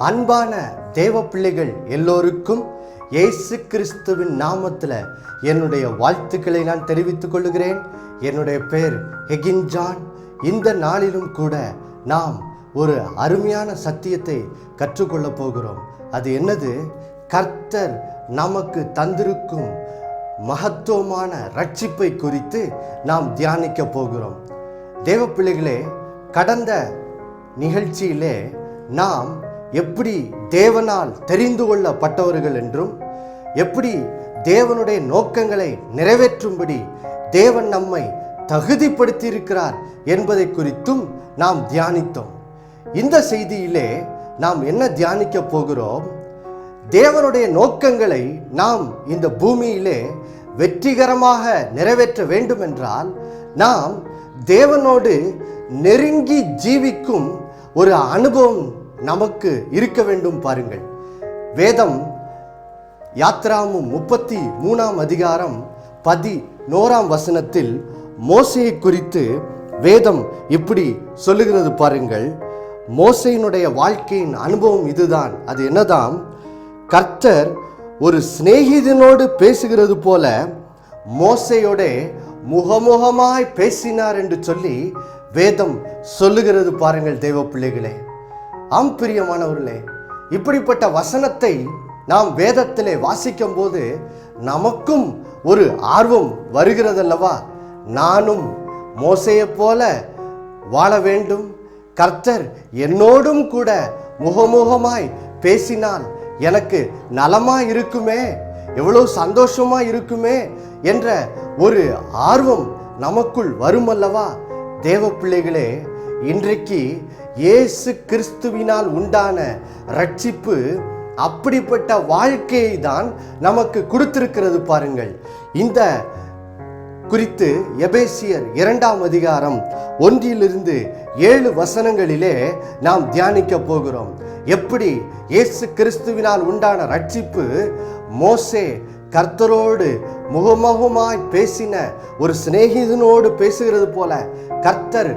அன்பான தேவ பிள்ளைகள் எல்லோருக்கும் இயேசு கிறிஸ்துவின் நாமத்தில் என்னுடைய வாழ்த்துக்களை நான் தெரிவித்துக் கொள்கிறேன். என்னுடைய பெயர் ஹெகின் ஜான். இந்த நாளிலும் கூட நாம் ஒரு அருமையான சத்தியத்தை கற்றுக்கொள்ளப் போகிறோம். அது என்னது? கர்த்தர் நமக்கு தந்திருக்கும் மகத்துவமான ரட்சிப்பை குறித்து நாம் தியானிக்க போகிறோம். தேவ பிள்ளைகளே, கடந்த நிகழ்ச்சியிலே நாம் எப்படி தேவனால் தெரிந்து கொள்ளப்பட்டவர்கள் என்றும், எப்படி தேவனுடைய நோக்கங்களை நிறைவேற்றும்படி தேவன் நம்மை தகுதிப்படுத்தி இருக்கிறார் என்பதை குறித்தும் நாம் தியானித்தோம். இந்த செய்தியிலே நாம் என்ன தியானிக்க போகிறோம்? தேவனுடைய நோக்கங்களை நாம் இந்த பூமியிலே வெற்றிகரமாக நிறைவேற்ற வேண்டும் என்றால் நாம் தேவனோடு நெருங்கி ஜீவிக்கும் ஒரு அனுபவம் நமக்கு இருக்க வேண்டும். பாருங்கள், வேதம் யாத்ராகமம் 33 அதிகாரம் 11 வசனத்தில் மோசேயை குறித்து வேதம் இப்படி சொல்லுகிறது. பாருங்கள், மோசேயினுடைய வாழ்க்கையின் அனுபவம் இதுதான். அது என்னதான்? கர்த்தர் ஒரு சிநேகிதனோடு பேசுகிறது போல மோசேயோட முகமுகமாய் பேசினார் என்று சொல்லி வேதம் சொல்லுகிறது. பாருங்கள் தேவ பிள்ளைகளே, ஆம் பிரியமானவர்களே, இப்படிப்பட்ட வசனத்தை நாம் வேதத்திலே வாசிக்கும் போது நமக்கும் ஒரு ஆர்வம் வருகிறதல்லவா? நானும் மோசேயை போல வாழ வேண்டும், கர்த்தர் என்னோடும் கூட முகமுகமாய் பேசினால் எனக்கு நலமா இருக்குமே, எவ்வளவு சந்தோஷமா இருக்குமே என்ற ஒரு ஆர்வம் நமக்குள் வருமல்லவா? தேவ பிள்ளைகளே, இன்றைக்கு இயேசு கிறிஸ்துவினால் உண்டான ரட்சிப்பு அப்படிப்பட்ட வாழ்க்கையை தான் நமக்கு கொடுத்திருக்கிறது. பாருங்கள், இந்த குறித்து எபேசியர் 2 அதிகாரம் 1-7 வசனங்களிலே நாம் தியானிக்க போகிறோம். எப்படி இயேசு கிறிஸ்துவினால் உண்டான ரட்சிப்பு மோசே கர்த்தரோடு முகமுகமாய் பேசின ஒரு சிநேகிதனோடு பேசுகிறது போல கர்த்தர்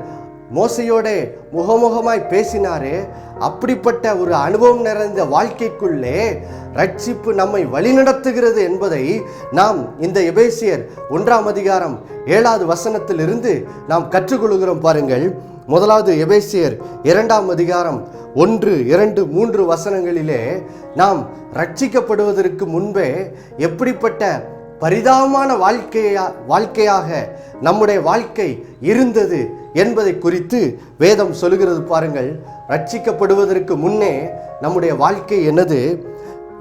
மோசையோட முகமுகமாய் பேசினாரே, அப்படிப்பட்ட ஒரு அனுபவம் நிறைந்த வாழ்க்கைக்குள்ளே ரட்சிப்பு நம்மை வழிநடத்துகிறது என்பதை நாம் இந்த எபேசியர் 1 அதிகாரம் 7 வசனத்திலிருந்து நாம் கற்றுக்கொள்கிறோம். பாருங்கள், முதலாவது எபேசியர் 2 அதிகாரம் 1, 2, 3 வசனங்களிலே நாம் ரட்சிக்கப்படுவதற்கு முன்பே எப்படிப்பட்ட பரிதாபமான வாழ்க்கையாக நம்முடைய வாழ்க்கை இருந்தது என்பதை குறித்து வேதம் சொல்லுகிறது. பாருங்கள், ரட்சிக்கப்படுவதற்கு முன்னே நம்முடைய வாழ்க்கை என்னது?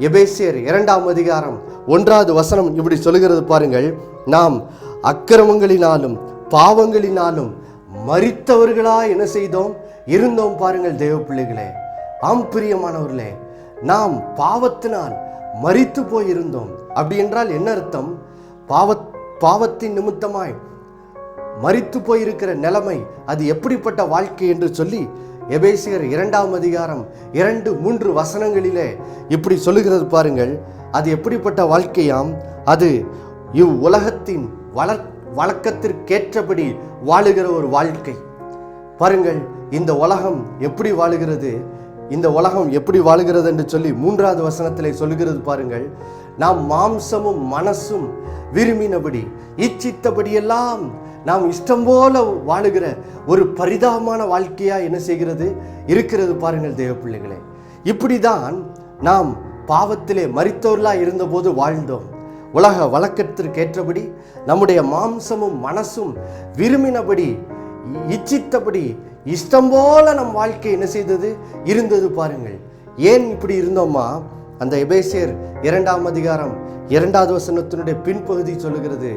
எபேசியர் 2 அதிகாரம் 1 வசனம் இப்படி சொல்லுகிறது. பாருங்கள், நாம் அக்கிரமங்களினாலும் பாவங்களினாலும் மரித்தவர்களா என்ன செய்தோம்? இருந்தோம். பாருங்கள் தேவ பிள்ளைகளே, ஆம் பிரியமானவர்களே, நாம் பாவத்தினால் மரித்து போயிருந்தோம். அப்படி என்றால் என்ன அர்த்தம்? பாவத்தின் நிமித்தமாய் மரித்து போயிருக்கிற நிலைமை அது எப்படிப்பட்ட வாழ்க்கை என்று சொல்லி எபேசியர் 2 அதிகாரம் 2, 3 வசனங்களிலே இப்படி சொல்லுகிறது. பாருங்கள், அது எப்படிப்பட்ட வாழ்க்கையாம்? அது இவ்வுலகத்தின் வழக்கத்திற்கேற்றபடி வாழுகிற ஒரு வாழ்க்கை. பாருங்கள், இந்த உலகம் எப்படி வாழுகிறது, இந்த உலகம் எப்படி வாழுகிறது என்று சொல்லி 3 வசனத்திலே சொல்லுகிறது. பாருங்கள், நாம் மாம்சமும் மனசும் விரும்பினபடி இச்சித்தபடியெல்லாம் நாம் இஷ்டம் போல வாழுகிற ஒரு பரிதாபமான வாழ்க்கையா என்ன செய்கிறது? இருக்கிறது. பாருங்கள் தேவ பிள்ளைகளே, இப்படிதான் நாம் பாவத்திலே மரித்தவர்களாக இருந்தபோது வாழ்ந்தோம். உலக வழக்கத்திற்கு ஏற்றபடி நம்முடைய மாம்சமும் மனசும் விரும்பினபடி இச்சித்தபடி இஷ்டம் போல நம் வாழ்க்கை என்ன செய்தது? இருந்தது. பாருங்கள், ஏன் இப்படி இருந்தோமா? அந்த எபேசியர் 2 அதிகாரம் 2 வசனத்தினுடைய பின்பகுதி சொல்லுகிறது,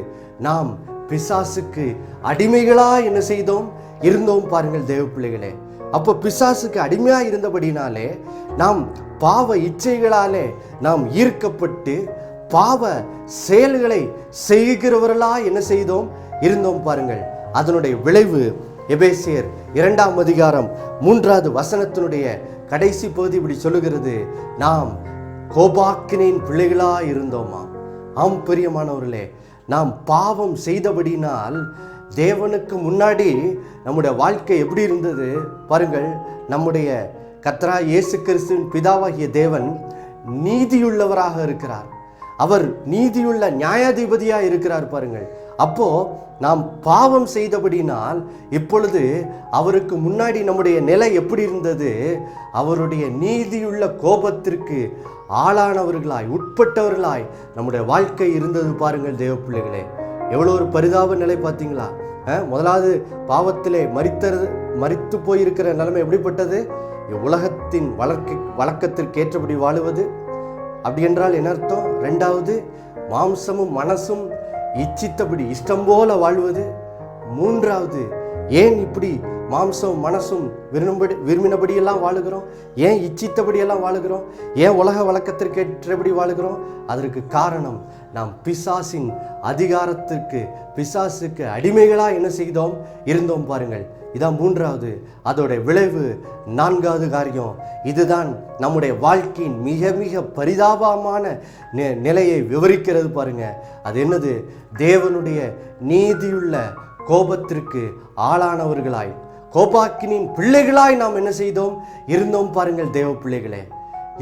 நாம் பிசாசுக்கு அடிமைகளா என்ன செய்தோம்? இருந்தோம். பாருங்கள் தேவ பிள்ளைகளே, அப்போ பிசாசுக்கு அடிமையா இருந்தபடினாலே நாம் பாவ இச்சைகளாலே நாம் ஈர்க்கப்பட்டு பாவ செயல்களை செய்கிறவர்களா என்ன செய்தோம்? இருந்தோம். பாருங்கள், அதனுடைய விளைவு எபேசியர் 2 அதிகாரம் 3 வசனத்தினுடைய கடைசி பகுதி இப்படி சொல்லுகிறது, நாம் கோபாக்கினின் பிள்ளைகளா இருந்தோமா? ஆம் பிரியமானவர்களே, நாம் பாவம் செய்தபடினால் தேவனுக்கு முன்னாடி நம்முடைய வாழ்க்கை எப்படி இருந்தது? பாருங்கள், நம்முடைய கர்த்தராகிய இயேசு கிறிஸ்துவின் பிதாவாகிய தேவன் நீதியுள்ளவராக இருக்கிறார். அவர் நீதியுள்ள நியாயாதிபதியாக இருக்கிறார் பாருங்கள். அப்போ நாம் பாவம் செய்தபடினால் இப்பொழுது அவருக்கு முன்னாடி நம்முடைய நிலை எப்படி இருந்தது? அவருடைய நீதியுள்ள கோபத்திற்கு ஆளானவர்களாய், உட்பட்டவர்களாய் நம்முடைய வாழ்க்கை இருந்தது பாருங்கள் தேவ பிள்ளைகளே. எவ்வளோ ஒரு பரிதாப நிலை பார்த்தீங்களா? முதலாவது பாவத்திலே மரித்து போயிருக்கிற நிலைமை எப்படிப்பட்டது? உலகத்தின் வழக்கத்திற்கு ஏற்றபடி வாழுவது. அப்படி என்றால் என்ன அர்த்தம்? ரெண்டாவது, மாம்சமும் மனசும் இச்சித்தபடி இஷ்டம் போல வாழ்வது. மூன்றாவது, ஏன் இப்படி மாம்சம் மனசும் விரும்பினபடியெல்லாம் வாழுகிறோம்? ஏன் இச்சித்தபடியெல்லாம் வாழுகிறோம்? ஏன் உலக வழக்கத்திற்கு ஏற்றபடி வாழுகிறோம்? அதற்கு காரணம், நாம் பிசாசின் அதிகாரத்திற்கு, பிசாசுக்கு அடிமைகளாக என்ன செய்தோம்? இருந்தோம் பாருங்கள். இதான் மூன்றாவது. அதோட விளைவு நான்காவது காரியம். இதுதான் நம்முடைய வாழ்க்கையின் மிக மிக பரிதாபமான நிலையை விவரிக்கிறது பாருங்க. அது என்னது? தேவனுடைய நீதியுள்ள கோபத்திற்கு ஆளானவர்களாய், கோபாக்கினின் பிள்ளைகளாய் நாம் என்ன செய்தோம்? இருந்தோம் பாருங்கள் தேவ பிள்ளைகளே.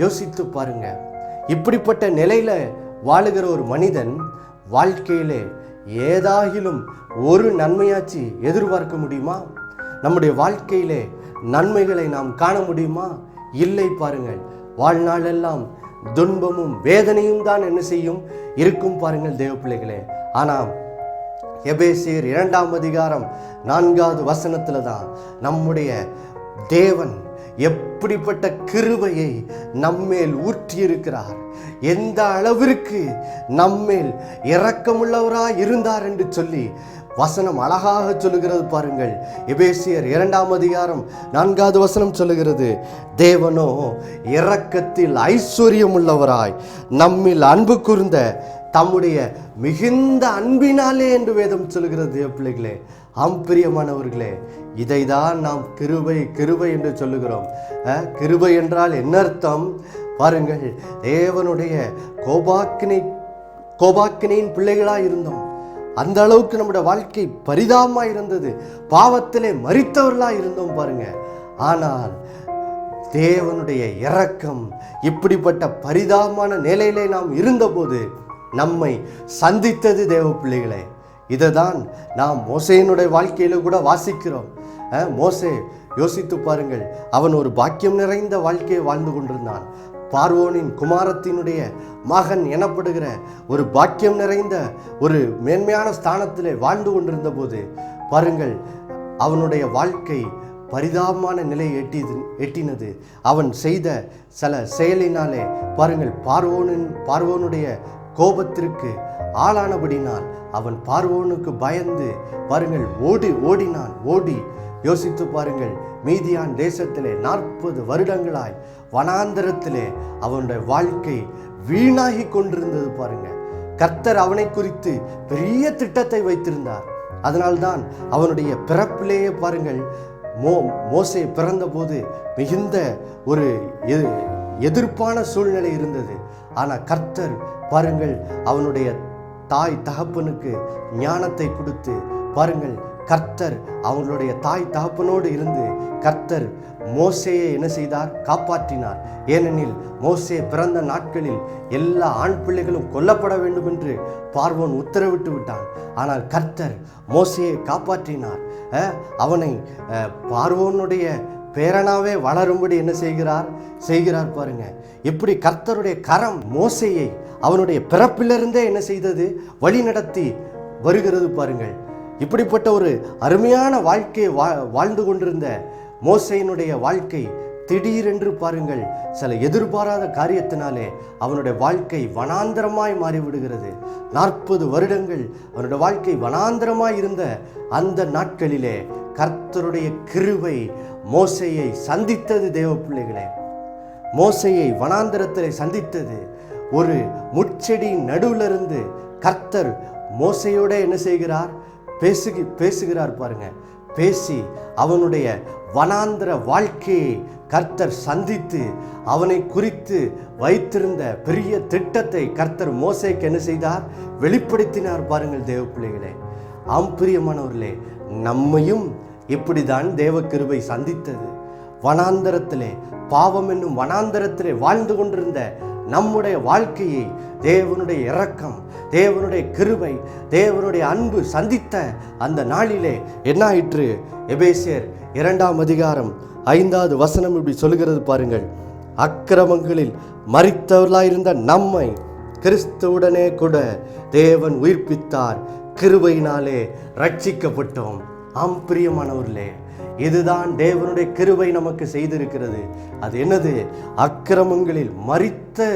யோசித்து பாருங்க. இப்படிப்பட்ட நிலையில வாழுகிற ஒரு மனிதன் வாழ்க்கையிலே ஏதாகிலும் ஒரு நன்மையாச்சு எதிர்பார்க்க முடியுமா? நம்முடைய வாழ்க்கையிலே நன்மைகளை நாம் காண முடியுமா? இல்லை பாருங்கள். வாழ்நாளெல்லாம் துன்பமும் வேதனையும் தான் என்ன செய்யும்? இருக்கும் பாருங்கள் தேவ பிள்ளைகளே. ஆனால் எபேசியர் 2ஆம் அதிகாரம் 4வது வசனத்துல தான் நம்முடைய தேவன் எப்படிப்பட்ட கிருபையை நம்மேல் ஊற்றியிருக்கிறார், எந்த அளவிற்கு நம்மேல் இரக்கமுள்ளவராய் இருந்தார் என்று சொல்லி வசனம் அழகாக சொல்லுகிறது பாருங்கள். எபேசியர் 2ஆம் அதிகாரம் 4வது வசனம் சொல்லுகிறது, தேவனோ இரக்கத்தில் ஐஸ்வர்யம் உள்ளவராய் நம்மில் அன்பு கூர்ந்த தம்முடைய மிகுந்த அன்பினாலே என்று வேதம் சொல்லுகிறது பிள்ளைகளே. ஆம் பிரியமானவர்களே, இதை தான் நாம் கிருபை கிருபை என்று சொல்லுகிறோம். கிருபை என்றால் என்ன அர்த்தம் பாருங்கள். தேவனுடைய கோபாக்கினையின் பிள்ளைகளாக இருந்தோம். அந்த அளவுக்கு நம்முடைய வாழ்க்கை பரிதாபமாக இருந்தது. பாவத்திலே மரித்தவர்களாக இருந்தோம் பாருங்க. ஆனால் தேவனுடைய இரக்கம் இப்படிப்பட்ட பரிதாபமான நிலையிலே நாம் இருந்தபோது நம்மை சந்தித்தது தேவ பிள்ளைகளே. இதை தான் நாம் மோசேயினுடைய வாழ்க்கையில கூட வாசிக்கிறோம். மோசே யோசித்து பாருங்கள். அவன் ஒரு பாக்கியம் நிறைந்த வாழ்க்கையை வாழ்ந்து கொண்டிருந்தான். பார்வோனின் குமாரத்தினுடைய மகன் எனப்படுகிற ஒரு பாக்கியம் நிறைந்த ஒரு மேன்மையான ஸ்தானத்திலே வாழ்ந்து கொண்டிருந்த போது பாருங்கள், அவனுடைய வாழ்க்கை பரிதாபமான நிலை எட்டினது. அவன் செய்த சில செயலினாலே பாருங்கள், பார்வோனுடைய கோபத்திற்கு ஆளானபடினால் அவன் பார்வோனுக்கு பயந்து பாருங்கள் ஓடி யோசித்து பாருங்கள். மீதியான் தேசத்திலே 40 வருடங்களாய் வனாந்தரத்திலே அவனுடைய வாழ்க்கை வீணாகி கொண்டிருந்தது பாருங்க. கர்த்தர் அவனை குறித்து பெரிய திட்டத்தை வைத்திருந்தார். அதனால்தான் அவனுடைய பிறப்பிலேயே பாருங்கள், மோசே பிறந்த போது மிகுந்த ஒரு எதிர்ப்பான சூழ்நிலை இருந்தது. ஆனால் கர்த்தர் பாருங்கள் அவனுடைய தாய் தகப்பனுக்கு ஞானத்தை கொடுத்து பாருங்கள், கர்த்தர் அவங்களுடைய தாய் தகப்பனோடு இருந்து கர்த்தர் மோசேயை என்ன செய்தார்? காப்பாற்றினார். ஏனெனில் மோசே பிறந்த நாட்களில் எல்லா ஆண் பிள்ளைகளும் கொல்லப்பட வேண்டும் என்று பார்வோன் உத்தரவிட்டு விட்டான். ஆனால் கர்த்தர் மோசேயை காப்பாற்றினார். அவனை பார்வோனுடைய பேரனாவே வளரும்படி என்ன செய்கிறார் பாருங்க. இப்படி கர்த்தருடைய கரம் மோசேயை அவனுடைய பிறப்பிலிருந்தே என்ன செய்தது? வழி நடத்தி வருகிறது பாருங்கள். இப்படிப்பட்ட ஒரு அருமையான வாழ்க்கையை வாழ்ந்து கொண்டிருந்த மோசேயினுடைய வாழ்க்கை திடீரென்று பாருங்கள் சில எதிர்பாராத காரியத்தினாலே அவனுடைய வாழ்க்கை வனாந்தரமாய் மாறிவிடுகிறது. 40 வருடங்கள் அவனுடைய வாழ்க்கை வனாந்தரமாய் இருந்த அந்த நாட்களிலே கர்த்தருடைய கிருபை மோசேயை சந்தித்தது. தேவ பிள்ளைகளே, மோசேயை வனாந்தரத்திலே சந்தித்தது. ஒரு முட்செடியின் நடுவிலிருந்து கர்த்தர் மோசேயோட என்ன செய்கிறார்? பேசுகிறார் பாருங்க. பேசி அவனுடைய வனாந்தர வாழ்க்கையை கர்த்தர் சந்தித்து அவனை குறித்து வைத்திருந்த பெரிய திட்டத்தை கர்த்தர் மோசேக்கு என்ன செய்தார்? வெளிப்படுத்தினார் பாருங்கள் தேவ பிள்ளைகளே. ஆம் பிரியமானவர்களே, நம்மையும் இப்படிதான் தேவ கிருபை சந்தித்தது. வனாந்தரத்திலே, பாவம் என்னும் வனாந்தரத்திலே வாழ்ந்து கொண்டிருந்த நம்முடைய வாழ்க்கையை தேவனுடைய இரக்கம், தேவனுடைய கிருபை, தேவனுடைய அன்பு சந்தித்த அந்த நாளிலே என்ன ஆயிற்று? எபேசியர் 2ஆம் அதிகாரம் 5வது வசனம் இப்படி சொல்லுகிறது பாருங்கள். அக்கிரமங்களில் மரித்தவர்களாயிருந்த நம்மை கிறிஸ்துவுடனே கூட தேவன் உயிர்ப்பித்தார், கிருபையினாலே ரட்சிக்கப்பட்டோம். ஆம் பிரியமானவர்களே, இதுதான் தேவனுடைய கிருபை நமக்கு செய்திருக்கிறது. அது என்னது? அக்கிரமங்களில் மரித்த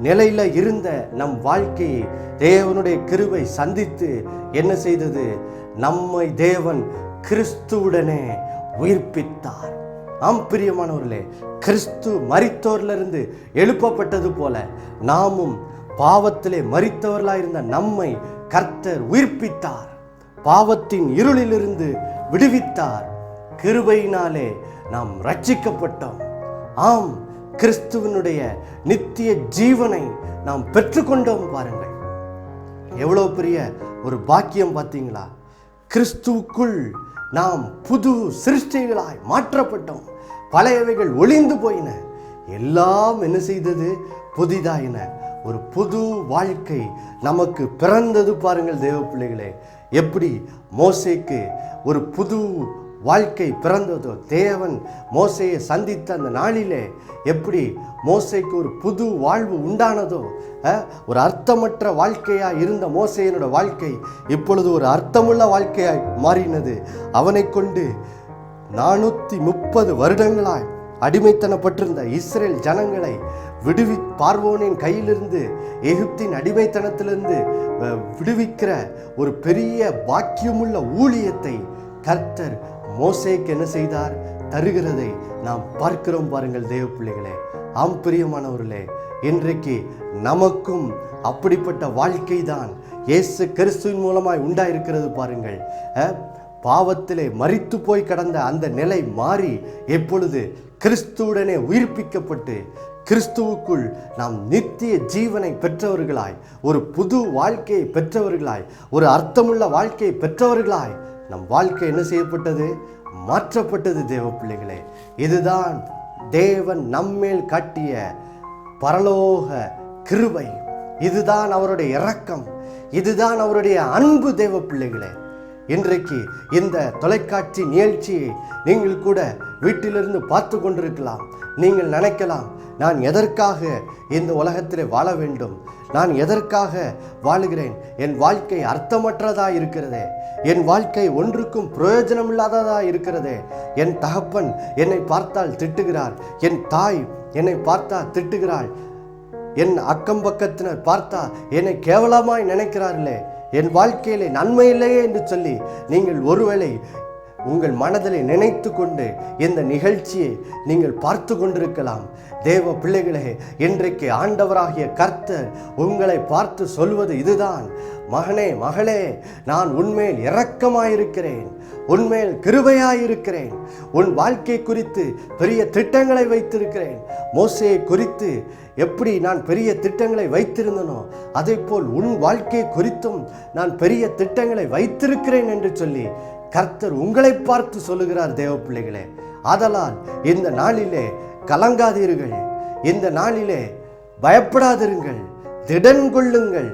நிலையில இருந்த நம் வாழ்க்கையை தேவனுடைய கிருபை சந்தித்து என்ன செய்தது? நம்மை தேவன் கிறிஸ்துவுடனே உயிர்ப்பித்தார். ஆம் பிரியமானவர்களே, கிறிஸ்து மரித்தோரிலிருந்து எழுப்பப்பட்டது போல நாமும் பாவத்திலே மரித்தவர்களாயிருந்த நம்மை கர்த்தர் உயிர்ப்பித்தார். பாவத்தின் இருளிலிருந்து விடுவித்தார். கிருபையினாலே நாம் ரட்சிக்கப்பட்டோம். ஆம், கிறிஸ்துவனுடைய நித்திய ஜீவனை நாம் பெற்றுக்கொண்டோம். பாருங்கள், எவ்வளவு பெரிய ஒரு பாக்கியம் பார்த்தீங்களா? கிறிஸ்துவுக்குள் நாம் புது சிருஷ்டிகளாய் மாற்றப்பட்டோம். பழையவைகள் ஒளிந்து போயின, எல்லாம் என்ன செய்தது? புதிதாயின. ஒரு புது வாழ்க்கை நமக்கு பிறந்தது. பாருங்கள் தேவ பிள்ளைகளே, எப்படி மோசேக்கு ஒரு புது வாழ்க்கை பிறந்ததோ, தேவன் மோசேயை சந்தித்த அந்த நாளிலே எப்படி மோசேக்கு ஒரு புது வாழ்வு உண்டானதோ, ஒரு அர்த்தமற்ற வாழ்க்கையாய் இருந்த மோசேயினோட வாழ்க்கை இப்பொழுது ஒரு அர்த்தமுள்ள வாழ்க்கையாய் மாறினது. அவனை கொண்டு 430 வருடங்களாய் அடிமைத்தனப்பட்டிருந்த இஸ்ரேல் ஜனங்களை பார்வோனின் கையிலிருந்து, எகிப்தின் அடிமைத்தனத்திலிருந்து விடுவிக்கிற ஒரு பெரிய பாக்கியமுள்ள ஊழியத்தை கர்த்தர் மோசேக்கு என்ன செய்தார்? தருகிறதை நாம் பார்க்கிறோம். பாருங்கள் தேவ பிள்ளைகளே, ஆம் பிரியமானவர்களே, இன்றைக்கு நமக்கும் அப்படிப்பட்ட வாழ்க்கை தான் இயேசு கிறிஸ்துவின் மூலமாய் உண்டாயிருக்கிறது. பாருங்கள், பாவத்திலே மரித்து போய் கடந்த அந்த நிலை மாறி எப்பொழுது கிறிஸ்துவுடனே உயிர்ப்பிக்கப்பட்டு கிறிஸ்துவுக்குள் நாம் நித்திய ஜீவனை பெற்றவர்களாய், ஒரு புது வாழ்க்கையை பெற்றவர்களாய், ஒரு அர்த்தமுள்ள வாழ்க்கையை பெற்றவர்களாய் நம் வாழ்க்கை என்ன செய்யப்பட்டது? மாற்றப்பட்டது. தேவ பிள்ளைகளே, இதுதான் தேவன் நம்மேல் காட்டிய பரலோக கிருபை. இதுதான் அவருடைய இரக்கம், இதுதான் அவருடைய அன்பு. தேவ பிள்ளைகளே, இன்றைக்கு இந்த தொலைக்காட்சி நிகழ்ச்சியை நீங்கள் கூட வீட்டிலிருந்து பார்த்து கொண்டிருக்கலாம். நீங்கள் நினைக்கலாம், நான் எதற்காக இந்த உலகத்திலே வாழ வேண்டும்? நான் எதற்காக வாழுகிறேன்? என் வாழ்க்கை அர்த்தமற்றதாக இருக்கிறதே, என் வாழ்க்கை ஒன்றுக்கும் பிரயோஜனம் இல்லாததாக இருக்கிறதே. என் தகப்பன் என்னை பார்த்தால் திட்டுகிறார், என் தாய் என்னை பார்த்தால் திட்டுகிறாள், என் அக்கம் பக்கத்தினர் பார்த்தா என்னை கேவலமாய் நினைக்கிறார்களே, என் வாழ்க்கையிலே நன்மை இல்லையே என்று சொல்லி நீங்கள் ஒருவேளை உங்கள் மனதிலே நினைத்து கொண்டு இந்த நிகழ்ச்சியை நீங்கள் பார்த்து கொண்டிருக்கலாம். தேவ பிள்ளைகளே, இன்றைக்கு ஆண்டவராகிய கர்த்தர் உங்களை பார்த்து சொல்வது இதுதான்: மகனே, மகளே, நான் உன்மேல் இரக்கமாயிருக்கிறேன், உன்மேல் கிருபையாயிருக்கிறேன். உன் வாழ்க்கை குறித்து பெரிய திட்டங்களை வைத்திருக்கிறேன். மோசேயை குறித்து எப்படி நான் பெரிய திட்டங்களை வைத்திருந்தனோ அதே போல் உன் வாழ்க்கை குறித்தும் நான் பெரிய திட்டங்களை வைத்திருக்கிறேன் என்று சொல்லி கர்த்தர் உங்களை பார்த்து சொல்லுகிறார். தேவ பிள்ளைகளே, ஆதலால் இந்த நாளிலே கலங்காதீர்கள், இந்த நாளிலே பயப்படாதிருங்கள், திடன் கொள்ளுங்கள்.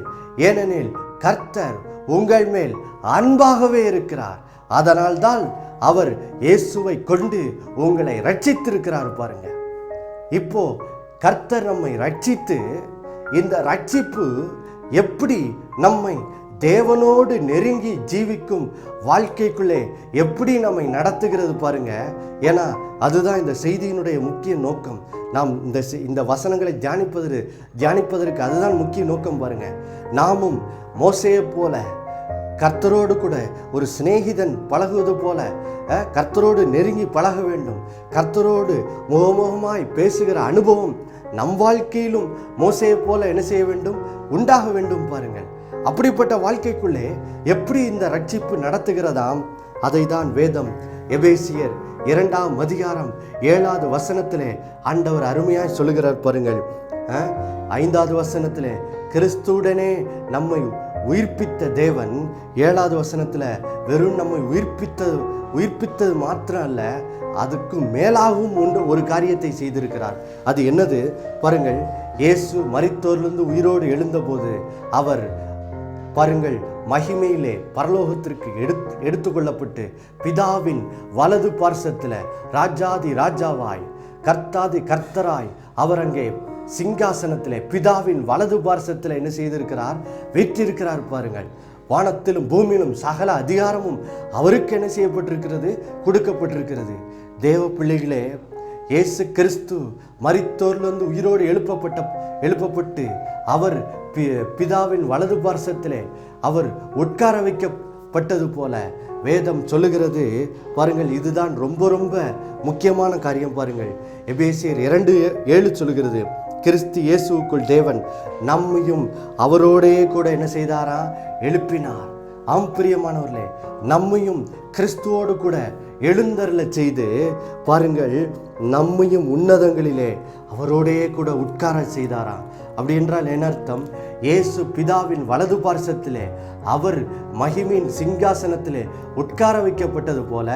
ஏனெனில் கர்த்தர் உங்கள் மேல் அன்பாகவே இருக்கிறார். அதனால்தான் அவர் இயேசுவை கொண்டு உங்களை ரட்சித்திருக்கிறார். பாருங்க, இப்போ கர்த்தர் நம்மை ரட்சித்து, இந்த ரட்சிப்பு எப்படி நம்மை தேவனோடு நெருங்கி ஜீவிக்கும் வாழ்க்கைக்குள்ளே எப்படி நம்மை நடத்துகிறது பாருங்க. ஏன்னா அதுதான் இந்த செய்தியினுடைய முக்கிய நோக்கம். நாம் இந்த வசனங்களை தியானிப்பதற்கு அதுதான் முக்கிய நோக்கம். பாருங்க, நாமும் மோசேயை போல கர்த்தரோடு கூட ஒரு சிநேகிதன் பழகுவது போல கர்த்தரோடு நெருங்கி பழக வேண்டும். கர்த்தரோடு முகமுகமாய் பேசுகிற அனுபவம் நம் வாழ்க்கையிலும் மோசேயை போல என்ன செய்ய வேண்டும்? உண்டாக வேண்டும். பாருங்கள், அப்படிப்பட்ட வாழ்க்கைக்குள்ளே எப்படி இந்த ரட்சிப்பு நடத்துகிறதாம்? அதை தான் வேதம் எபேசியர் 2ஆம் அதிகாரம் 7வது வசனத்திலே ஆண்டவர் அருமையாய் சொல்லுகிறார். பாருங்கள், 5வது வசனத்திலே கிறிஸ்துவுடனே நம்மை உயிர்ப்பித்த தேவன் 7வது வசனத்தில் வெறும் நம்மை உயிர்ப்பித்தது மாத்திரம் அல்ல, அதுக்கு மேலாகவும் ஒரு காரியத்தை செய்திருக்கிறார். அது என்னது பாருங்கள். இயேசு மரித்தோரிலிருந்து உயிரோடு எழுந்தபோது அவர் பாருங்கள் மகிமையிலே பரலோகத்திற்கு எடுத்துக்கொள்ளப்பட்டு பிதாவின் வலது பார்சத்தில் ராஜாதி ராஜாவாய் கர்த்தாதி கர்த்தராய் அவர் அங்கே சிங்காசனத்திலே பிதாவின் வலது பார்சத்தில் என்ன செய்திருக்கிறார்? வீற்றிருக்கிறார். பாருங்கள், வானத்திலும் பூமியிலும் சகல அதிகாரமும் அவருக்கு என்ன செய்யப்பட்டிருக்கிறது? கொடுக்கப்பட்டிருக்கிறது. தேவ பிள்ளைகளே, இயேசு கிறிஸ்து மரித்தோரிலிருந்து உயிரோடு எழுப்பப்பட்டு அவர் பிதாவின் வலது பார்சத்திலே அவர் உட்கார வைக்கப்பட்டது போல வேதம் சொல்லுகிறது. பாருங்கள், இதுதான் ரொம்ப ரொம்ப முக்கியமான காரியம். பாருங்கள், எபேசியர் 2:7 சொல்லுகிறது, கிறிஸ்து இயேசுவுக்குள் தேவன் நம்மையும் அவரோடே கூட என்ன செய்தாரா? எழுப்பினார். ஆம் பிரியமானவர்களே, நம்மையும் கிறிஸ்துவோடு கூட எழுந்தருள செய்து பாருங்கள், நம்மையும் உன்னதங்களிலே அவரோடே கூட உட்கார செய்தாராம். அப்படி என்றால் என்ன அர்த்தம்? இயேசு பிதாவின் வலது பார்சத்திலே அவர் மகிமையின் சிங்காசனத்திலே உட்கார வைக்கப்பட்டது போல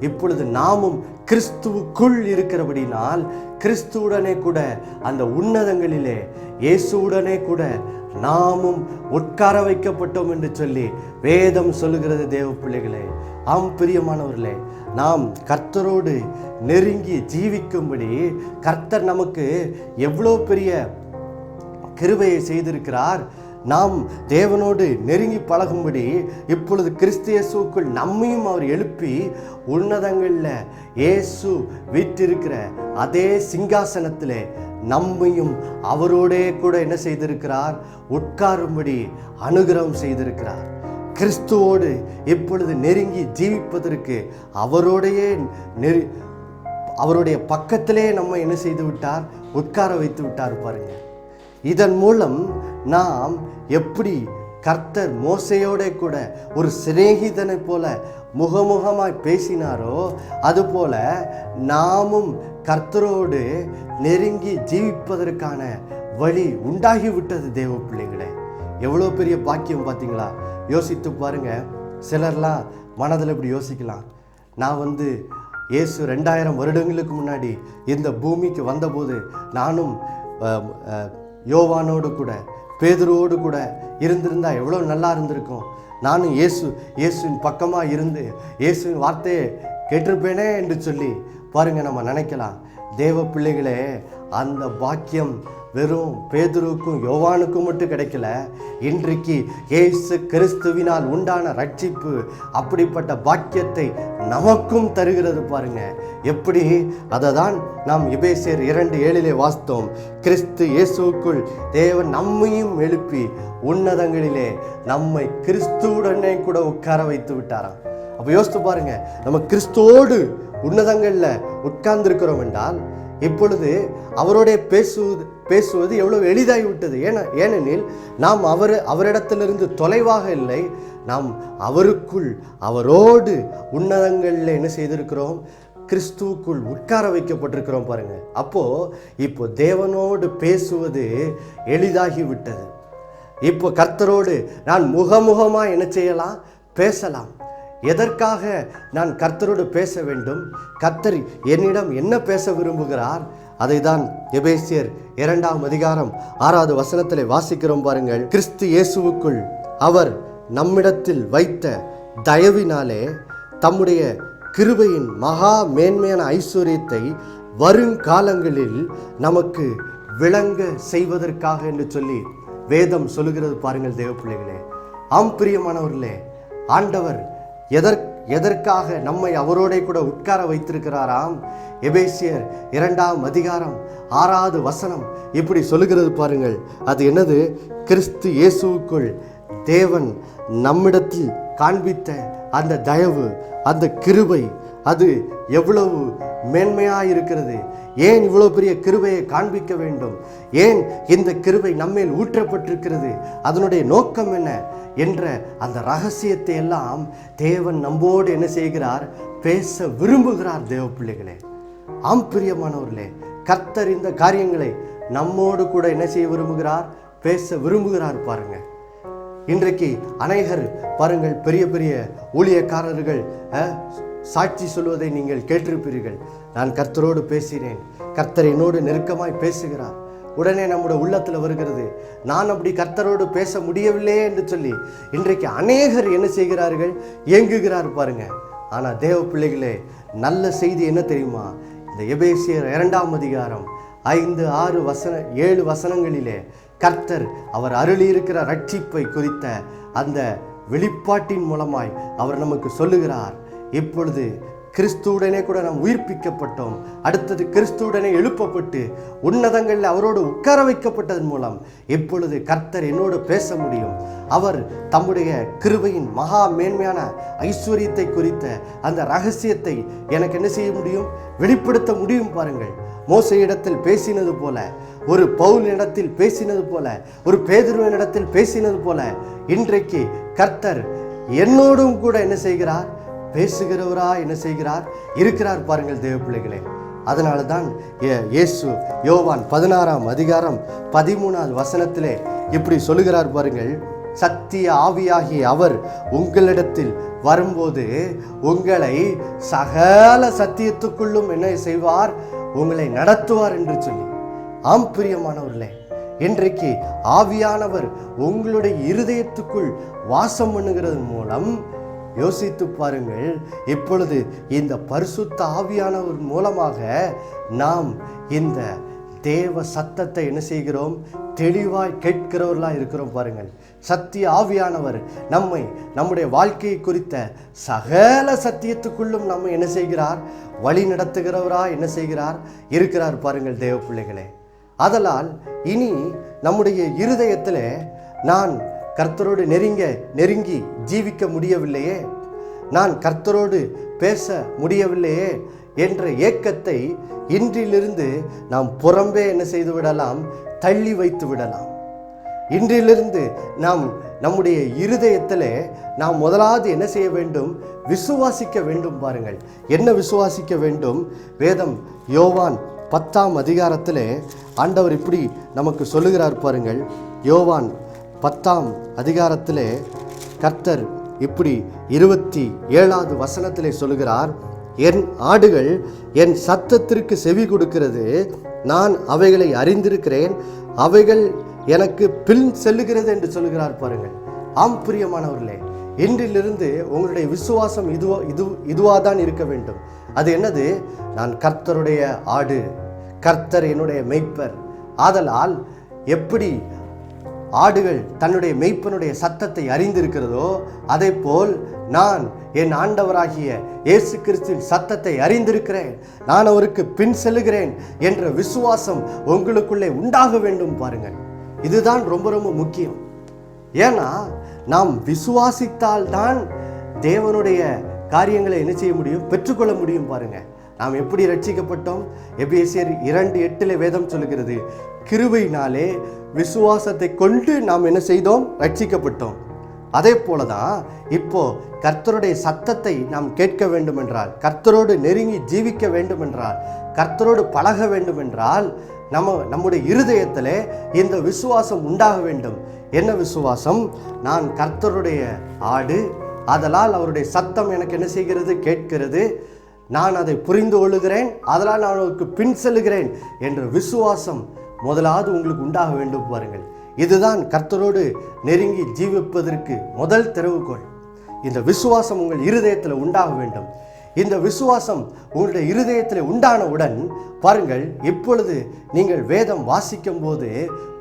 இப்பொழுது நாமும் கிறிஸ்துவுக்குள் இருக்கிறபடினால் கிறிஸ்துவுடனே கூட அந்த உன்னதங்களிலே இயேசுவுடனே கூட நாமும் உட்கார வைக்கப்பட்டோம் என்று சொல்லி வேதம் சொல்லுகிறது. தேவ பிள்ளைகளே, ஆம் பிரியமானவர்களே, நாம் கர்த்தரோடு நெருங்கி ஜீவிக்கும்படி கர்த்தர் நமக்கு எவ்வளோ பெரிய கிருபையை செய்திருக்கிறார். நாம் தேவனோடு நெருங்கி பழகும்படி இப்பொழுது கிறிஸ்து இயேசுவுக்குள் நம்மையும் அவர் எழுப்பி உன்னதங்களில் இயேசு வீற்றிருக்கிற அதே சிங்காசனத்திலே நம்மையும் அவரோடே கூட என்ன செய்திருக்கிறார்? உட்காரும்படி அனுகிரகம் செய்திருக்கிறார். கிறிஸ்துவோடு இப்பொழுது நெருங்கி ஜீவிப்பதற்கு அவருடைய பக்கத்திலே நம்ம என்ன செய்து விட்டார்? உட்கார வைத்து விட்டார். பாருங்க, இதன் மூலம் நாம் எப்படி கர்த்தர் மோசையோட கூட ஒரு சிநேகிதனை போல முகமுகமாய் பேசினாரோ அதுபோல நாமும் கர்த்தரோடு நெருங்கி ஜீவிப்பதற்கான வழி உண்டாகிவிட்டது. தேவ பிள்ளைங்களே, எவ்வளோ பெரிய பாக்கியம் பார்த்தீங்களா? யோசித்து பாருங்க. சிலர்லாம் மனதில் இப்படி யோசிக்கலாம், நான் இயேசு 2000 வருடங்களுக்கு முன்னாடி இந்த பூமிக்கு வந்தபோது நானும் யோவானோடு கூட பேதுருவோடு கூட இருந்திருந்தா எவ்வளோ நல்லா இருந்திருக்கும். நானும் இயேசுவின் பக்கமாக இருந்து இயேசுவின் வார்த்தையை கேட்டிருப்பேனே என்று சொல்லி பாருங்க நம்ம நினைக்கலாம். தேவ பிள்ளைகளே, அந்த பாக்கியம் வெறும் பேதுருவுக்கும் யோவானுக்கும் மட்டும் கிடைக்கல. இன்றைக்கு இயேசு கிறிஸ்துவினால் உண்டான ரட்சிப்பு அப்படிப்பட்ட பாக்கியத்தை நமக்கும் தருகிறது. பாருங்க எப்படி. அதை தான் நாம் எபேசியர் 2:7 வாசித்தோம். கிறிஸ்து இயேசுவுக்குள் தேவன் நம்மையும் எழுப்பி உன்னதங்களிலே நம்மை கிறிஸ்துவுடனே கூட உட்கார வைத்து விட்டாராம். அப்போ யோசித்து பாருங்க, நம்ம கிறிஸ்துவோடு உன்னதங்களில் உட்கார்ந்திருக்கிறோம் என்றால் இப்பொழுது அவரோடைய பேசுவது எவ்வளவு எளிதாகிவிட்டது. ஏனெனில் நாம் அவரிடத்திலிருந்து தொலைவாக இல்லை, நாம் அவருக்குள் அவரோடு உன்னதங்களில் என்ன செய்திருக்கிறோம்? கிறிஸ்துவுக்குள் உட்கார வைக்கப்பட்டிருக்கிறோம். பாருங்க, இப்போ தேவனோடு பேசுவது எளிதாகிவிட்டது. இப்போ கர்த்தரோடு நான் முகமுகமாக என்ன செய்யலாம்? பேசலாம். எதற்காக நான் கர்த்தரோடு பேச வேண்டும்? கர்த்தர் என்னிடம் என்ன பேச விரும்புகிறார்? அதை தான் எபேசியர் 2:6 வசனத்தில் வாசிக்கிறோம். பாருங்கள், கிறிஸ்து இயேசுவுக்குள் அவர் நம்மிடத்தில் வைத்த தயவினாலே தம்முடைய கிருபையின் மகா மேன்மையான ஐஸ்வர்யத்தை வருங்காலங்களில் நமக்கு விளங்க செய்வதற்காக என்று சொல்லி வேதம் சொல்லுகிறது. பாருங்கள் தேவ பிள்ளைகளே, ஆம் பிரியமானவர்களே, ஆண்டவர் எதற்காக நம்மை அவரோட கூட உட்கார வைத்திருக்கிறாராம்? எபேசியர் 2:6 வசனம் இப்படி சொல்லுகிறது. பாருங்கள், அது என்னது? கிறிஸ்து இயேசுவுக்குள் தேவன் நம்மிடத்தில் காண்பித்த அந்த தயவு, அந்த கிருபை, அது எவ்வளவு மேன்மையாக இருக்கிறது. ஏன் இவ்வளோ பெரிய கிருபையை காண்பிக்க வேண்டும்? ஏன் இந்த கிருபை நம்மேல் ஊற்றப்பட்டிருக்கிறது? அதனுடைய நோக்கம் என்ன என்ற அந்த ரகசியத்தை எல்லாம் தேவன் நம்மோடு என்ன செய்கிறார்? பேச விரும்புகிறார். தேவ பிள்ளைகளே, ஆம் பிரியமானவர்களே, கர்த்தர் இந்த காரியங்களை நம்மோடு கூட என்ன செய்ய விரும்புகிறார்? பேச விரும்புகிறார். பாருங்க, இன்றைக்கு அநேகர் பாருங்கள், பெரிய பெரிய ஊழியக்காரர்கள் சாட்சி சொல்வதை நீங்கள் கேட்டிருப்பீர்கள். நான் கர்த்தரோடு பேசினேன், கர்த்தர் என்னோடு நெருக்கமாய் பேசுகிறார். உடனே நம்முடைய உள்ளத்தில் வருகிறது, நான் அப்படி கர்த்தரோடு பேச முடியவில்லையே என்று சொல்லி இன்றைக்கு அநேகர் என்ன செய்கிறார்கள், ஏங்குகிறார் பாருங்க. ஆனால் தேவ பிள்ளைகளே, நல்ல செய்தி என்ன தெரியுமா? இந்த எபேசியர் 2ஆம் அதிகாரம் 5, 6, 7 வசனங்களிலே கர்த்தர் அவர் அருளியிருக்கிற ரட்சிப்பை குறித்த அந்த வெளிப்பாட்டின் மூலமாய் அவர் நமக்கு சொல்லுகிறார். இப்பொழுது கிறிஸ்துவுடனே கூட நாம் உயிர்ப்பிக்கப்பட்டோம். அடுத்தது கிறிஸ்துவுடனே எழுப்பப்பட்டு உன்னதங்களில் அவரோடு உட்கார வைக்கப்பட்டதன் மூலம் இப்பொழுது கர்த்தர் என்னோடு பேச முடியும். அவர் தம்முடைய கிருபையின் மகா மேன்மையான ஐஸ்வர்யத்தை குறித்த அந்த ரகசியத்தை எனக்கு என்ன செய்ய முடியும், வெளிப்படுத்த முடியும். பாருங்கள், மோசேயிடத்தில் பேசினது போல, ஒரு பவுலினிடத்தில் பேசினது போல, ஒரு பேதுருவினிடத்தில் பேசினது போல இன்றைக்கு கர்த்தர் என்னோடும் கூட என்ன செய்கிறார், பேசுகிறவரா என்ன செய்கிறார், இருக்கிறார். பாருங்கள் தேவ பிள்ளைகளே, அதனால தான் இயேசு யோவான் 16ஆம் அதிகாரம் 13வது வசனத்திலே இப்படி சொல்லுகிறார் பாருங்கள், சத்திய ஆவியாகிய அவர் உங்களிடத்தில் வரும்போது உங்களை சகல சத்தியத்துக்குள்ளும் என்ன செய்வார், உங்களை நடத்துவார் என்று சொல்லி. ஆம் பிரியமானவர்களே, இன்றைக்கு ஆவியானவர் உங்களுடைய இருதயத்துக்குள் வாசம் பண்ணுகிறது மூலம் யோசித்து பாருங்கள், இப்பொழுது இந்த பரிசுத்த ஆவியானவர் மூலமாக நாம் இந்த தேவ சத்தத்தை என்ன செய்கிறோம், தெளிவாய் கேட்கிறவர்களாக இருக்கிறோம். பாருங்கள், சத்திய ஆவியானவர் நம்முடைய வாழ்க்கையை குறித்த சகல சத்தியத்துக்குள்ளும் நம்ம என்ன செய்கிறார், வழி நடத்துகிறவரா என்ன செய்கிறார், இருக்கிறார். பாருங்கள் தேவ பிள்ளைகளே, அதனால் இனி நம்முடைய இருதயத்தில் நான் கர்த்தரோடு நெருங்கி ஜீவிக்க முடியவில்லையே, நான் கர்த்தரோடு பேச முடியவில்லையே என்ற ஏக்கத்தை இன்றிலிருந்து நாம் புறம்பே என்ன செய்து விடலாம், தள்ளி வைத்து விடலாம். இன்றிலிருந்து நாம் நம்முடைய இருதயத்தில் நாம் முதலாவது என்ன செய்ய வேண்டும், விசுவாசிக்க வேண்டும். பாருங்கள், என்ன விசுவாசிக்க வேண்டும்? வேதம் யோவான் 10ஆம் அதிகாரத்தில் ஆண்டவர் இப்படி நமக்கு சொல்லுகிறார் பாருங்கள். யோவான் 10ஆம் அதிகாரத்திலே கர்த்தர் இப்படி 27வது வசனத்திலே சொல்லுகிறார், என் ஆடுகள் என் சத்தத்திற்கு செவி கொடுக்கிறது, நான் அவைகளை அறிந்திருக்கிறேன், அவைகள் எனக்கு பின் செல்லுகிறது என்று சொல்லுகிறார். பாருங்கள், ஆம் பிரியமானவர்களே, இன்றிலிருந்து உங்களுடைய விசுவாசம் இதுவாக தான் இருக்க வேண்டும். அது என்னது? நான் கர்த்தருடைய ஆடு, கர்த்தர் என்னுடைய மெய்ப்பர். ஆதலால் எப்படி ஆடுகள் தன்னுடைய மெய்ப்பனுடைய சத்தத்தை அறிந்திருக்கிறதோ அதே போல் நான் என் ஆண்டவராகிய இயேசு கிறிஸ்துவின் சத்தத்தை அறிந்திருக்கிறேன், நான் அவருக்கு பின் செல்லுகிறேன் என்ற விசுவாசம் உங்களுக்குள்ளே உண்டாக வேண்டும். பாருங்கள், இதுதான் ரொம்ப ரொம்ப முக்கியம். ஏன்னா நாம் விசுவாசித்தால் தான் தேவனுடைய காரியங்களை என்ன செய்ய முடியும், பெற்றுக்கொள்ள முடியும். பாருங்க, நாம் எப்படி ரட்சிக்கப்பட்டோம்? எபேசியர் 2:8 வேதம் சொல்லுகிறது, கிருபையினாலே விசுவாசத்தை கொண்டு நாம் என்ன செய்தோம், ரட்சிக்கப்பட்டோம். அதே போலதான் இப்போ கர்த்தருடைய சத்தத்தை நாம் கேட்க வேண்டும் என்றால், கர்த்தரோடு நெருங்கி ஜீவிக்க வேண்டும் என்றால், கர்த்தரோடு பழக வேண்டும் என்றால் நம்முடைய இருதயத்திலே இந்த விசுவாசம் உண்டாக வேண்டும். என்ன விசுவாசம்? நான் கர்த்தருடைய ஆடு, அதனால் அவருடைய சத்தம் எனக்கு என்ன செய்கிறது, கேட்கிறது, நான் அதை புரிந்து கொள்ளுகிறேன், அதனால் நான் அவருக்கு பின் செல்லுகிறேன் என்ற விசுவாசம் முதலாவது உங்களுக்கு உண்டாக வேண்டும். பாருங்கள், இதுதான் கர்த்தரோடு நெருங்கி ஜீவிப்பதற்கு முதல் திறவுகோல். இந்த விசுவாசம் உங்கள் இருதயத்தில் உண்டாக வேண்டும். இந்த விசுவாசம் உங்களுடைய இருதயத்தில் உண்டானவுடன் பாருங்கள், இப்பொழுது நீங்கள் வேதம் வாசிக்கும் போது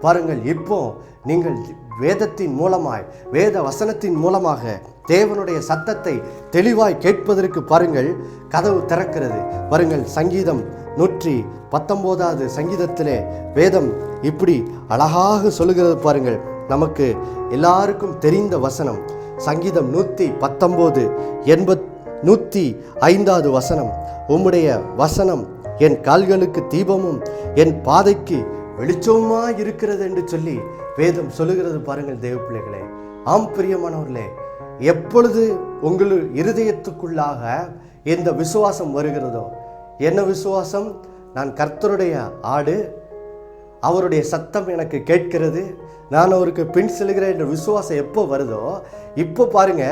பாருங்கள், இப்போ நீங்கள் வேதத்தின் மூலமாய், வேத வசனத்தின் மூலமாக தேவனுடைய சத்தத்தை தெளிவாய் கேட்பதற்கு பாருங்கள் கதவு திறக்கிறது. பாருங்கள், சங்கீதம் 119வது சங்கீதத்திலே வேதம் இப்படி அழகாக சொல்லுகிறது. பாருங்கள், நமக்கு எல்லாருக்கும் தெரிந்த வசனம், சங்கீதம் 119 105வது வசனம், உம்முடைய வசனம் என் கால்களுக்கு தீபமும் என் பாதைக்கு வெளிச்சமுமாய் இருக்கிறது என்று சொல்லி வேதம் சொல்லுகிறது. பாருங்கள் தேவ பிள்ளைகளே, ஆம் பிரியமானவர்களே, எப்பொழுது உங்கள் இருதயத்துக்குள்ளாக இந்த விசுவாசம் வருகிறதோ, என்ன விசுவாசம்? நான் கர்த்தருடைய ஆடு, அவருடைய சத்தம் எனக்கு கேட்கிறது, நான் அவருக்கு பின் செல்கிறேன் என்ற விசுவாசம் எப்போ வருதோ இப்போ பாருங்க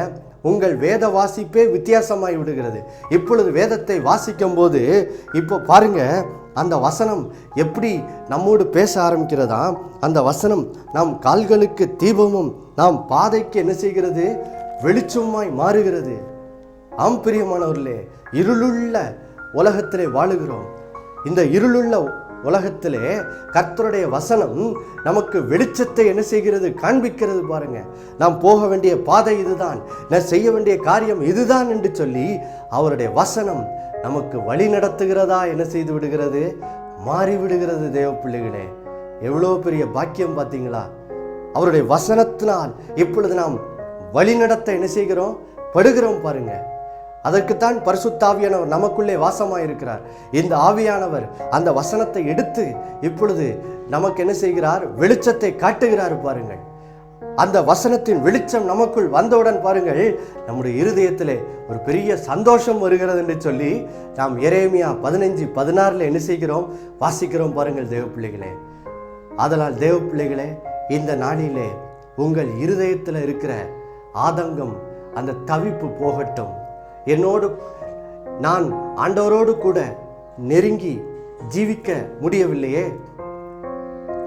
உங்கள் வேத வாசிப்பே வித்தியாசமாய் விடுகிறது. இப்பொழுது வேதத்தை வாசிக்கும் போது இப்போ பாருங்க அந்த வசனம் எப்படி நம்மோடு பேச ஆரம்பிக்கிறதா. அந்த வசனம் நம் கால்களுக்கு தீபமும் நாம் பாதைக்கு என்ன செய்கிறது, வெளிச்சமாய் மாறுகிறது. ஆம் பிரியமானவர்களே, இருளுள்ள உலகத்திலே வாழுகிறோம். இந்த இருளுள்ள உலகத்திலே கர்த்தருடைய வசனம் நமக்கு வெளிச்சத்தை என்ன செய்கிறது, காண்பிக்கிறது. பாருங்க, நாம் போக வேண்டிய பாதை இதுதான், நான் செய்ய வேண்டிய காரியம் இதுதான் என்று சொல்லி அவருடைய வசனம் நமக்கு வழி நடத்துகிறதா என்ன செய்து விடுகிறது, மாறிவிடுகிறது. தேவ பிள்ளைகளே, எவ்வளோ பெரிய பாக்கியம் பார்த்தீங்களா. அவருடைய வசனத்தினால் இப்பொழுது நாம் வழி நடத்த என்ன செய்கிறோம், படுகிறோம். பாருங்க, அதற்குத்தான் பரிசுத்த ஆவியானவர் நமக்குள்ளே வாசமாக இருக்கிறார். இந்த ஆவியானவர் அந்த வசனத்தை எடுத்து இப்பொழுது நமக்கு என்ன செய்கிறார், வெளிச்சத்தை காட்டுகிறார். பாருங்கள், அந்த வசனத்தின் வெளிச்சம் நமக்குள் வந்தவுடன் பாருங்கள் நம்முடைய இருதயத்திலே ஒரு பெரிய சந்தோஷம் வருகிறது என்று சொல்லி நாம் எரேமியா 15:16 என்ன செய்கிறோம், வாசிக்கிறோம். பாருங்கள் தேவ பிள்ளைகளே, ஆதலால் தேவ பிள்ளைகளே, இந்த நாளிலே உங்கள் இருதயத்தில் இருக்கிற ஆதங்கம், அந்த தவிப்பு போகட்டும். என்னோடு நான் ஆண்டவரோடு கூட நெருங்கி ஜீவிக்க முடியவில்லையே,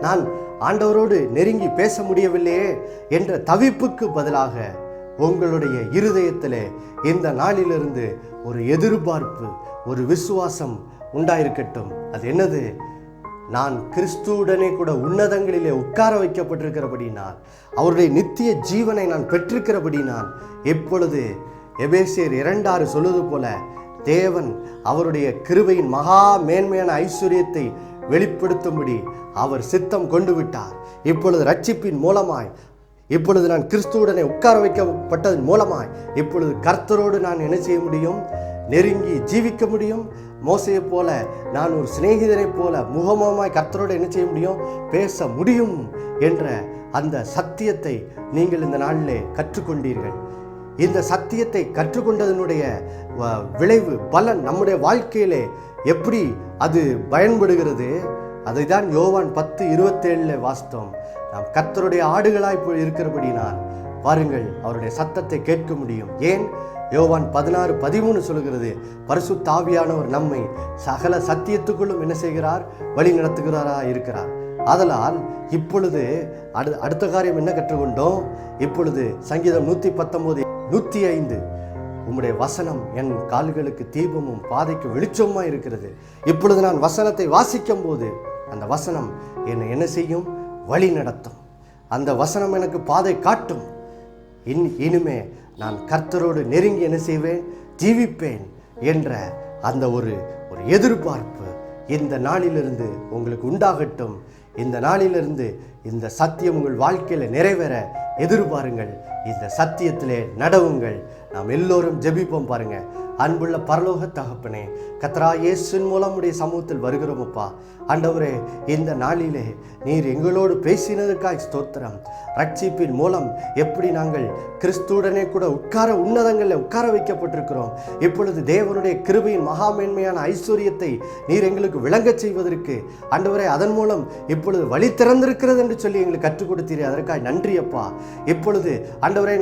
நான் ஆண்டவரோடு நெருங்கி பேச முடியவில்லையே என்ற தவிப்புக்கு பதிலாக உங்களுடைய இருதயத்திலே இந்த நாளிலிருந்து ஒரு எதிர்பார்ப்பு, ஒரு விசுவாசம் உண்டாயிருக்கட்டும். அது என்னது, நான் கிறிஸ்துவுடனே கூட உன்னதங்களிலே உட்கார வைக்கப்பட்டிருக்கிறபடினால், அவருடைய நித்திய ஜீவனை நான் பெற்றிருக்கிறபடினால், எப்பொழுது எபேசியர் 2:6 சொல்வது போல தேவன் அவருடைய கிருபையின் மகா மேன்மையான ஐஸ்வர்யத்தை வெளிப்படுத்தும்படி அவர் சித்தம் கொண்டு விட்டார். இப்பொழுது ரட்சிப்பின் மூலமாய், இப்பொழுது நான் கிறிஸ்துவுடனே உட்கார வைக்கப்பட்டதன் மூலமாய் இப்பொழுது கர்த்தரோடு நான் என்ன செய்ய முடியும், நெருங்கி ஜீவிக்க முடியும். மோசையை போல நான் ஒரு சிநேகிதரை போல முகமுகமாய் கர்த்தரோடு என்ன செய்ய முடியும், பேச முடியும் என்ற அந்த சத்தியத்தை நீங்கள் இந்த நாளிலே கற்றுக்கொண்டீர்கள். இந்த சத்தியத்தை கற்றுக்கொண்டதனுடைய விளைவு, பலன் நம்முடைய வாழ்க்கையிலே எப்படி அது பயன்படுகிறது, அதை தான் யோவான் 10:27 வாசித்தோம். நாம் கர்த்தருடைய ஆடுகளாய் இருக்கிறபடினால் பாருங்கள் அவருடைய சத்தத்தை கேட்க முடியும். ஏன், யோவான் 16:13 சொல்கிறது, பரிசுத்த ஆவியானவர் நம்மை சகல சத்தியத்துக்குள்ளும் என்ன செய்கிறார், வழி நடத்துகிறாரா இருக்கிறார். ஆதலால் இப்பொழுது அடுத்த காரியம் என்ன கற்றுக்கொண்டோம், இப்பொழுது சங்கீதம் 119:105 உம்முடைய வசனம் என் கால்களுக்கு தீபமும் பாதைக்கு வெளிச்சமாக இருக்கிறது. இப்பொழுது நான் வசனத்தை வாசிக்கும் போது அந்த வசனம் என்னை என்ன செய்யும், வழி நடத்தும். அந்த வசனம் எனக்கு பாதை காட்டும். இனிமே நான் கர்த்தரோடு நெருங்கி என்ன செய்வேன், ஜீவிப்பேன் என்ற அந்த ஒரு எதிர்பார்ப்பு இந்த நாளிலிருந்து உங்களுக்கு உண்டாகட்டும். இந்த நாளிலிருந்து இந்த சத்தியம் உங்கள் வாழ்க்கையில் நிறைவேற எதிர்பாருங்கள். இந்த சத்தியத்திலே நடவுங்கள். நாம் எல்லோரும் ஜெபிப்போம். பாருங்க, அன்புள்ள பரலோக தகப்பனே, கர்த்தராகிய இயேசுவின் மூலம் உடைய சமூகத்தில் வருகிறோமப்பா. ஆண்டவரே, இந்த நாளிலே நீர் எங்களோடு பேசினதுக்காய் ஸ்தோத்திரம். ரட்சிப்பின் மூலம் எப்படி நாங்கள் கிறிஸ்துவுடனே கூட உன்னதங்களில் உட்கார வைக்கப்பட்டிருக்கிறோம். இப்பொழுது தேவனுடைய கிருபையின் மகாமேன்மையான ஐஸ்வர்யத்தை நீர் எங்களுக்கு விளங்கச் செய்வதற்கு ஆண்டவரே அதன் மூலம் இப்பொழுது வழி திறந்திருக்கிறது என்று சொல்லி எங்களுக்கு கற்றுக் கொடுத்தீரே, அதற்காக நன்றி அப்பா. இப்பொழுது ஆண்டவரே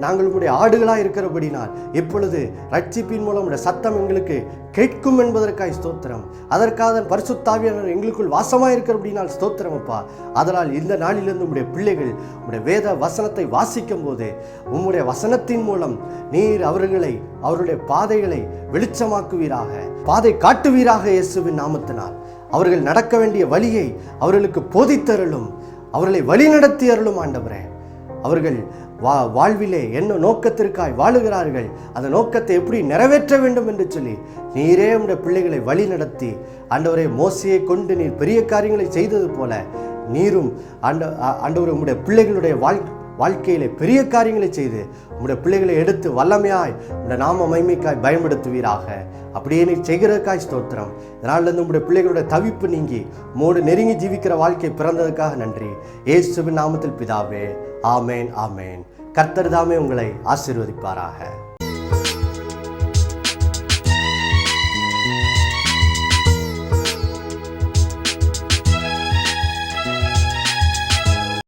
நாங்கள் உங்களுடைய ஆடுகளாக இருக்கிறபடினால் இப்பொழுது ரட்சிப்பின் மூலம் உடைய சத்தம் எங்களுக்கு கேட்கும் என்பதற்காய் ஸ்தோத்திரம். அதற்காக பரிசுத்த ஆவியானவர் எங்களுக்குள் வாசமாக இருக்கிறபடினால் ஸ்தோத்திரம் அப்பா. அதனால் இந்த நாளிலிருந்து உங்களுடைய பிள்ளைகள் உங்களுடைய வேத வசனத்தை வாசிக்கும் போது உம்முடைய வசனத்தின் மூலம் நீர் அவருடைய பாதைகளை வெளிச்சமாக்குவீராக, பாதை காட்டுவீராக. இயேசுவின் நாமத்தினால் அவர்கள் நடக்க வேண்டிய வழியை அவர்களுக்கு போதித்தருளும், அவர்களை வழி நடத்தி அருளும். ஆண்டவரே, அவர்கள் வாழ்விலே என்ன நோக்கத்திற்காய் வாழுகிறார்கள், அந்த நோக்கத்தை எப்படி நிறைவேற்ற வேண்டும் என்று சொல்லி நீரே உடைய பிள்ளைகளை வழி நடத்தி ஆண்டவரே, மோசையை கொண்டு நீர் பெரிய காரியங்களை செய்தது போல நீரும் ஆண்டவரே உம்முடைய பிள்ளைகளுடைய வாழ்க்கையிலே பெரிய காரியங்களை செய்து உம்முடைய பிள்ளைகளை எடுத்து வல்லமையாய் உடைய நாம மகிமைக்காய் பயன்படுத்துவீராக. அப்படியே நீர் செய்கிறதுக்காய் ஸ்தோத்திரம். இதனாலிருந்து உம்முடைய பிள்ளைகளுடைய தவிப்பு நீங்கி உம்மோடு நெருங்கி ஜீவிக்கிற வாழ்க்கை பிறந்ததுக்காக நன்றி. இயேசுவின் நாமத்தில் பிதாவே, ஆமேன், ஆமேன். கர்த்தர் தாமே உங்களை ஆசீர்வதிப்பாராக.